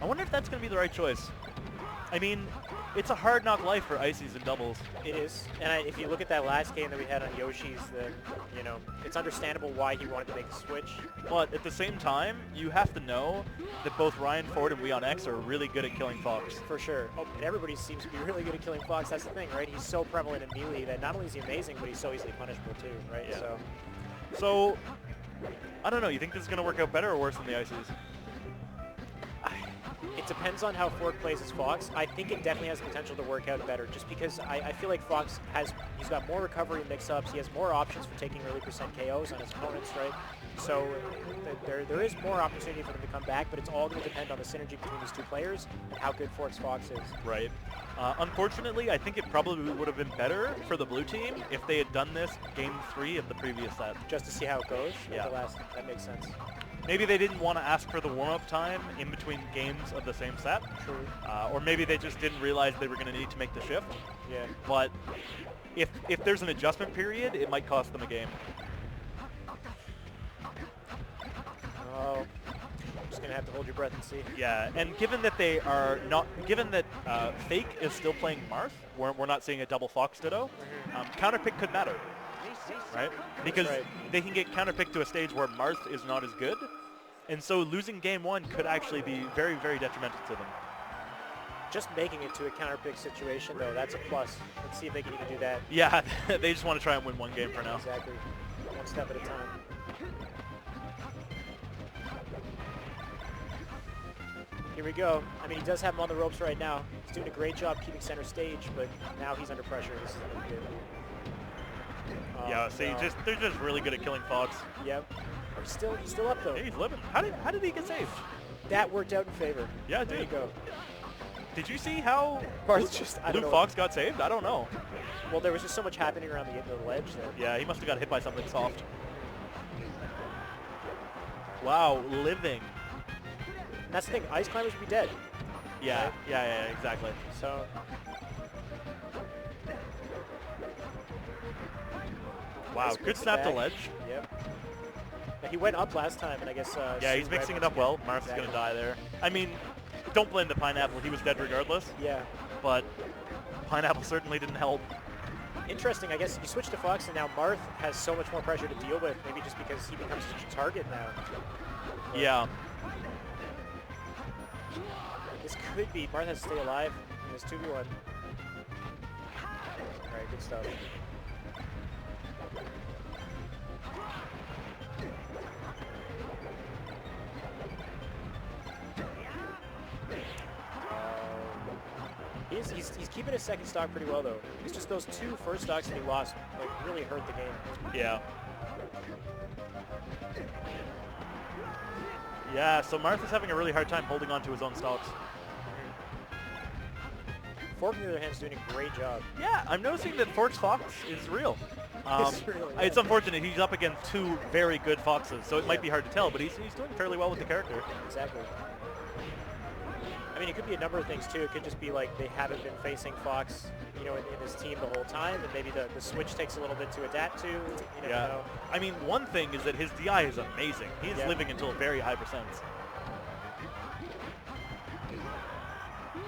I wonder if that's going to be the right choice. I mean, it's a hard knock life for Ices and doubles. It is. And if you look at that last game that we had on Yoshi's, then, you know, it's understandable why he wanted to make the switch. But at the same time, you have to know that both Ryan Ford and Weon X are really good at killing Fox. For sure. Oh, and everybody seems to be really good at killing Fox. That's the thing, right? He's so prevalent in melee that not only is he amazing, but he's so easily punishable too, right? Yeah. So I don't know. You think this is going to work out better or worse than the Ices? it depends on how Fork plays as Fox. I think it definitely has the potential to work out better just because I feel like Fox he's got more recovery mix-ups. He has more options for taking early percent KOs on his opponents, right? So there is more opportunity for them to come back, but it's all going to depend on the synergy between these two players and how good Fork's Fox is. Right. Unfortunately, I think it probably would have been better for the blue team if they had done this game 3 of the previous set. Just to see how it goes? Yeah. That makes sense. Maybe they didn't want to ask for the warm-up time in between games of the same set. True. Or maybe they just didn't realize they were going to need to make the shift. Yeah. But if there's an adjustment period, it might cost them a game. Oh, just going to have to hold your breath and see. Yeah, and given that they are not, given that Fake is still playing Marth, we're not seeing a double Fox Ditto, counterpick could matter, right? Because they can get counterpicked to a stage where Marth is not as good, and so losing game 1 could actually be very, very detrimental to them. Just making it to a counterpick situation, though, that's a plus. Let's see if they can even do that. Yeah, they just want to try and win one game for now. Exactly. One step at a time. Here we go. I mean, he does have him on the ropes right now. He's doing a great job keeping center stage, but now he's under pressure. This is not good. Yeah, see, no. they're just really good at killing Fox. Yep. He's still up though. Yeah, he's living. How did he get saved? That worked out in favor. Yeah, there dude. you go. Did you see how Marth's just, I don't Blue know. Fox got saved? I don't know. Well, there was just so much happening around the ledge there. Yeah, he must have got hit by something soft. Wow, living. And that's the thing. Ice climbers would be dead. Yeah, right? yeah, exactly. So. Wow, good snap to ledge. Yep. Yeah, he went up last time, and I guess. Yeah, he's mixing it up well. Marth's going to die there. I mean, don't blame the Pineapple. He was dead regardless. Yeah. But Pineapple certainly didn't help. Interesting. I guess you switch to Fox, and now Marth has so much more pressure to deal with, maybe just because he becomes such a target now. But yeah. This could be. Marth has to stay alive in this 2v1. All right, good stuff. He's keeping his second stock pretty well, though. It's just those 2 first stocks that he lost like really hurt the game. Yeah. Yeah, so Martha's having a really hard time holding on to his own stocks. Fork, on the other hand, is doing a great job. Yeah, I'm noticing that Fork's Fox is real. It's real, yeah. It's unfortunate he's up against 2 very good Foxes, so it might be hard to tell, but he's doing fairly well with the character. Exactly. I mean, it could be a number of things, too. It could just be like they haven't been facing Fox, you know, in his team the whole time, and maybe the switch takes a little bit to adapt to. You never know. I mean, one thing is that his DI is amazing. He is living until very high percents.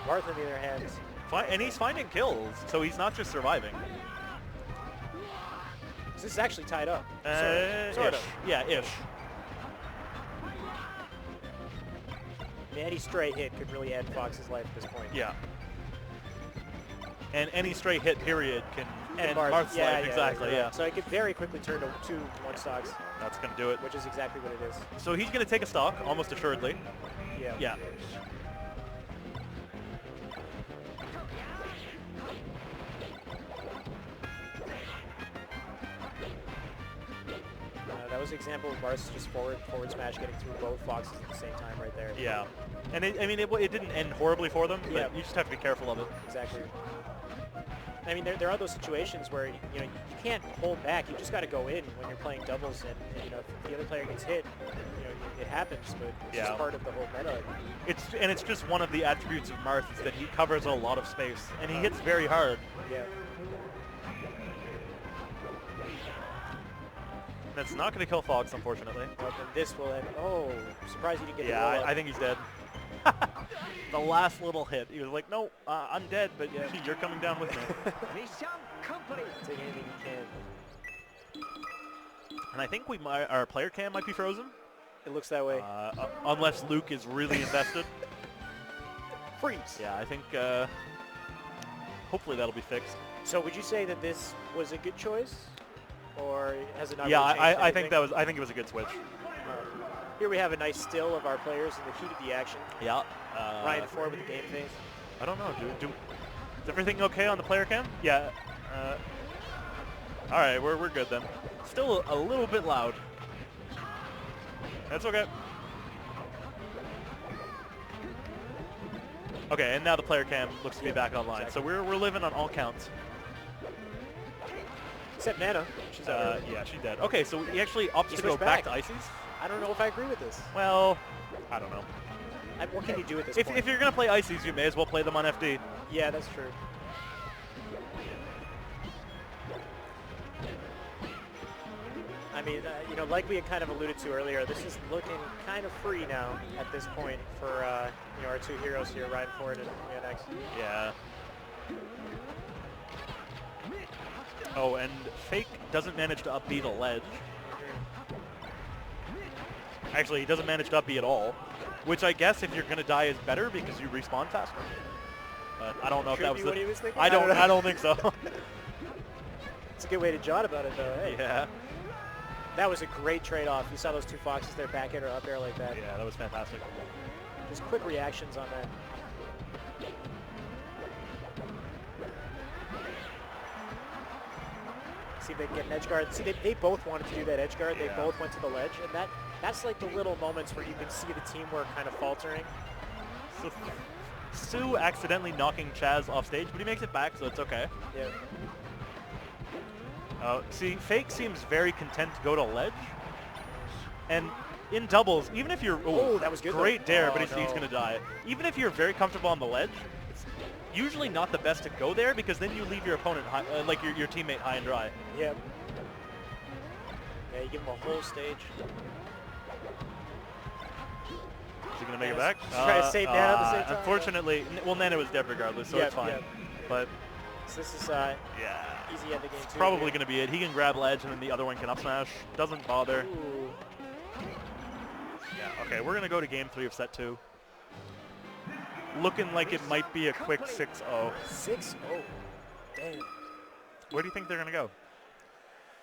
Martha, on the other hand... And he's finding kills, so he's not just surviving. This is actually tied up. Sort of. Yeah, ish. I mean, any stray hit could really end Fox's life at this point. Yeah. And any stray hit, period, can end Marth's life. Yeah, exactly, yeah. So it could very quickly turn to 2 1 stocks. That's going to do it. Which is exactly what it is. So he's going to take a stock, almost assuredly. Yeah. Yeah. That was an example of Mars just forward smash getting through both Foxes at the same time right there. Yeah. And I mean, it didn't end horribly for them, but you just have to be careful of it. Exactly. I mean, there are those situations where, you know, you can't hold back. You just got to go in when you're playing doubles, and you know, if the other player gets hit, you know, it happens, but it's just part of the whole meta. It's just one of the attributes of Marth is that he covers a lot of space, and he hits very hard. Yeah. That's not going to kill Fox, unfortunately. Nope, and this will end. Oh, surprised he didn't get the Yeah, I think he's dead. The last little hit. He was like, no, I'm dead, but you're coming down with me. Take anything you can. And I think our player cam might be frozen. It looks that way. Unless Luke is really invested. Freeze. Yeah, I think hopefully that'll be fixed. So would you say that this was a good choice? Or has it not Yeah, really changed I think it was a good switch. Here we have a nice still of our players in the heat of the action. Yeah. Ryan Ford with the game face. I don't know. Is everything okay on the player cam? Yeah. All right, we're good then. Still a little bit loud. That's okay. Okay, and now the player cam looks to be back online. Exactly. So we're living on all counts. Except Nana. She's yeah, she's dead. Okay, so he actually opts to go back to Ices? I don't know if I agree with this. Well, I don't know. What can you do at this point? If you're going to play Ices, you may as well play them on FD. Yeah, that's true. I mean, you know, like we had kind of alluded to earlier, this is looking kind of free now at this point for you know, our 2 heroes here, Ryan Ford and Leon X. Yeah. Oh, and Fake doesn't manage to upbeat a ledge. Actually, he doesn't manage to upbeat at all, which I guess if you're going to die is better because you respawn faster. But I don't know if that was what he was thinking? I don't think so. It's a good way to jot about it, though. Hey. Yeah. That was a great trade-off. You saw those 2 Foxes there, back air or up air like that. Yeah, that was fantastic. Just quick reactions on that. See if they can get an edge guard. See, they both wanted to do that edge guard. They both went to the ledge, and that's like the little moments where you can see the teamwork kind of faltering. So Sue accidentally knocking Chaz off stage, but he makes it back, so it's okay. Yeah. See, Fake seems very content to go to ledge, and in doubles, even if you're that was good. Great dare, but he's going to die. Even if you're very comfortable on the ledge, it's usually not the best to go there because then you leave your opponent high, like your teammate high and dry. Yeah. Yeah, you give him a whole stage. Is he going to make it back? Try to save Nana at the same time. Unfortunately, well, Nana was dead regardless, so it's fine. Yep. But so this is easy end of game 2. Probably going to be it. He can grab ledge, and then the other one can up smash. Doesn't bother. Ooh. Yeah. Okay, we're going to go to game 3 of set 2. Looking like it might be a quick 6-0. 6-0. Damn. Where do you think they're going to go?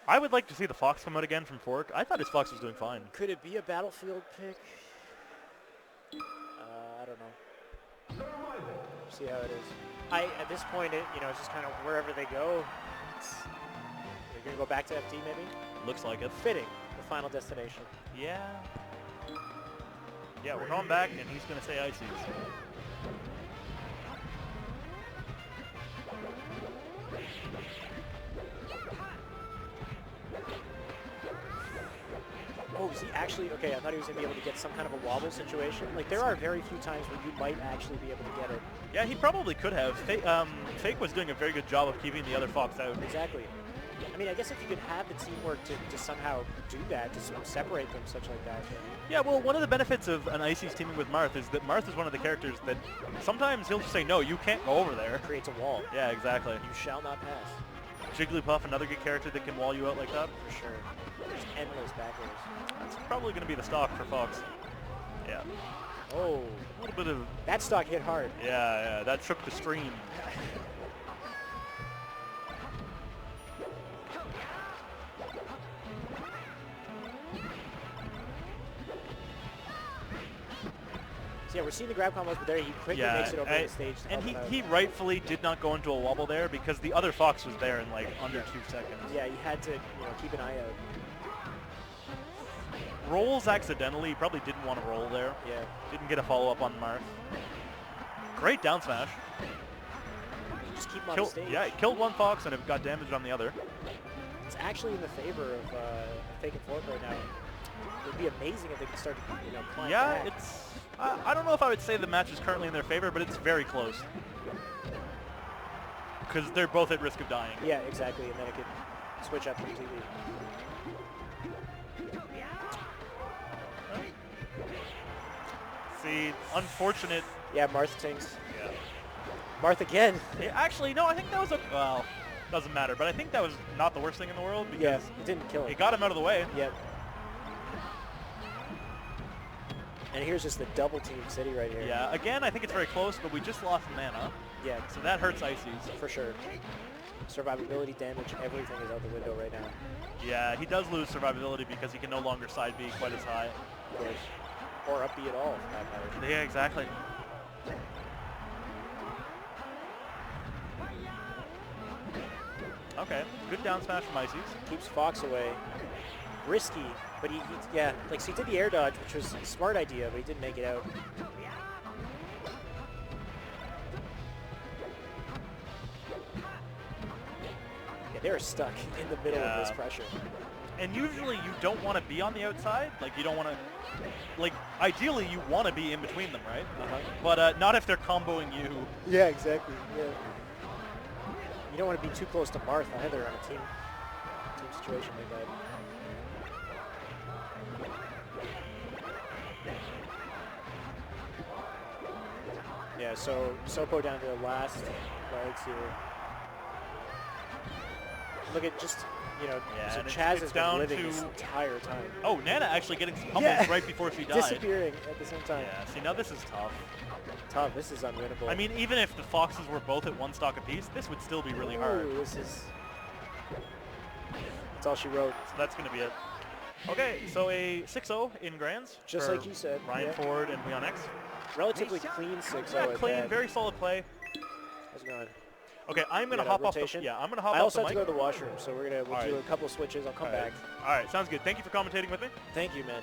I would like to see the Fox come out again from Fork. I thought his Fox was doing fine. Could it be a Battlefield pick? I don't know. See how it is. At this point, you know, it's just kind of wherever they go. You're going to go back to FD maybe? Looks like it. Fitting, the final destination. Yeah. Yeah, we're going back, and he's going to say ices. Oh, is he actually? Okay, I thought he was going to be able to get some kind of a wobble situation. Like, there are very few times where you might actually be able to get it. Yeah, he probably could have. Fake was doing a very good job of keeping the other Fox out. Exactly. I mean, I guess if you could have the teamwork to somehow do that, to sort of separate them such like that. Yeah, well, one of the benefits of an Ices teaming with Marth is that Marth is one of the characters that sometimes he'll just say, no, you can't go over there. Creates a wall. Yeah, exactly. You shall not pass. Jigglypuff, another good character that can wall you out like that. For sure. There's endless back airs. That's probably going to be the stock for Fox. Yeah. Oh. A little bit of... That stock hit hard. Yeah, that shook the stream. So yeah, we're seeing the grab combos, but there he quickly makes it over the stage. And he rightfully did not go into a wobble there because the other Fox was there in like under 2 seconds. Yeah, he had to keep an eye out. Rolls accidentally. He probably didn't want to roll there. Yeah. Didn't get a follow-up on Marth. Great down smash. Just keep him on the stage. Yeah, it killed one Fox and it got damaged on the other. It's actually in the favor of Fake and Fork right now. It would be amazing if they could start to climb back. It's... I don't know if I would say the match is currently in their favor, but it's very close. Because they're both at risk of dying. Yeah, exactly, and then it could switch up completely. See, unfortunate. Yeah, Marth Tings. Yeah. Marth again. Actually, no, I think that was a... Well, doesn't matter, but I think that was not the worst thing in the world because it didn't kill him. It got him out of the way. Yep. And here's just the double team city right here. Yeah, again, I think it's very close, but we just lost mana. Yeah. So that hurts Ices. For sure. Survivability, damage, everything is out the window right now. Yeah, he does lose survivability because he can no longer side B quite as high. Of course. Or up B at all, for that matter. Yeah, exactly. Okay, good down smash from Ices. Keeps Fox away. Risky, but he did the air dodge, which was a smart idea, but he didn't make it out. Yeah, they're stuck in the middle of this pressure. And usually you don't want to be on the outside. Like, you don't want to... Like, ideally you want to be in between them, right? But not if they're comboing you. Yeah, exactly. Yeah. You don't want to be too close to Marth either on a team situation like that. Yeah, so Sopo down to the last legs here. Look at just, so Chaz has been living this entire time. Oh, Nana actually getting some pummels right before she died. Disappearing at the same time. Yeah, see, now this is tough. Tough, this is unwinnable. I mean, even if the Foxes were both at one stock apiece, this would still be really hard. This is... That's all she wrote. So that's going to be it. Okay, so a 6-0 in Grands. Just like you said. Ryan Ford and Leon X. Relatively clean 6-0. Yeah, clean, very solid play. How's it going? Okay, I'm going to hop rotation? off the... Yeah, I'm going to hop off the mic. I also have to go to the washroom, so we'll do a couple switches. I'll come back. All right, sounds good. Thank you for commentating with me. Thank you, man.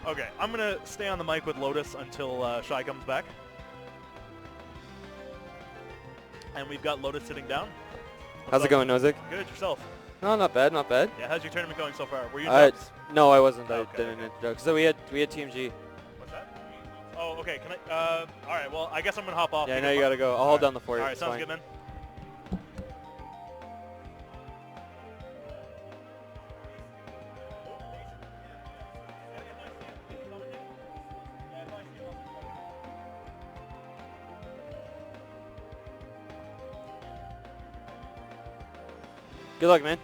Okay, I'm going to stay on the mic with Lotus until Shy comes back. And we've got Lotus sitting down. How's it going, Nozick? Good, yourself? No, not bad, not bad. Yeah, how's your tournament going so far? Were you in Dubs? No, I wasn't. I Okay. didn't introduce. So we had Team G. What's that? Oh, okay. Can I? All right. Well, I guess I'm gonna hop off. Yeah, I know you gotta go. I'll hold down the fort. All right, it's sounds fine. good, man. Good luck, man.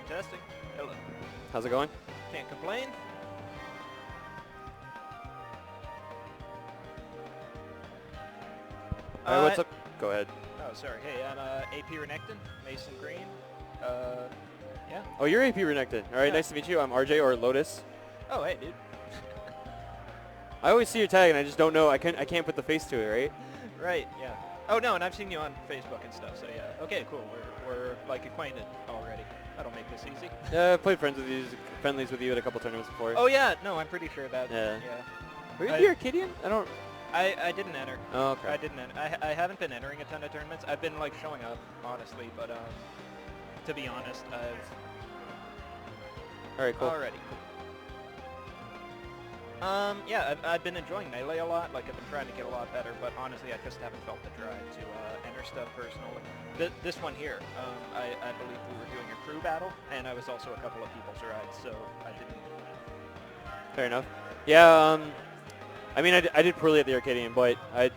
testing. Hello. How's it going? Can't complain. All right, what's up? Go ahead. Oh, sorry. Hey, I'm AP Renekton, Mason Green. Yeah. Oh, you're AP Renekton. All right, Yeah. nice to meet you. I'm RJ or Lotus. Oh, hey, dude. I always see your tag, and I just don't know. I can't put the face to it, right? Right, yeah. Oh, no, and I've seen you on Facebook and stuff, so yeah. Okay, cool. We're like, acquainted already. That'll make this easy. Yeah, I've played friendlies with you at a couple tournaments before. Oh, yeah. No, I'm pretty sure that. Yeah. Yeah. Were you the Arcadian? I don't... I didn't enter. Oh, okay. I didn't enter. I haven't been entering a ton of tournaments. I've been, like, showing up, honestly, but, to be honest, All right, cool. Alrighty, cool. Yeah, I've been enjoying Melee a lot. Like, I've been trying to get a lot better, but honestly, I just haven't felt the drive to enter stuff personally. This one here, I believe we were doing a crew battle, and I was also a couple of people's rides, so I didn't... Fair enough. Yeah, I mean, I did poorly at the Arcadian, but I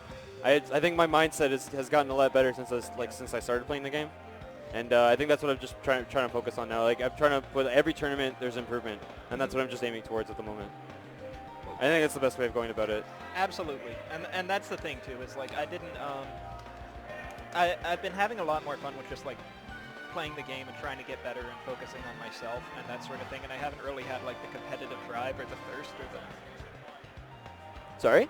think my mindset has gotten a lot better since I started playing the game, and I think that's what I'm just trying to focus on now. Like, I'm trying to put every tournament there's improvement, and that's what I'm just aiming towards at the moment. I think that's the best way of going about it. Absolutely, and that's the thing too. Is like I didn't. I've been having a lot more fun with just like playing the game and trying to get better and focusing on myself and that sort of thing. And I haven't really had like the competitive drive or the thirst or the. Sorry?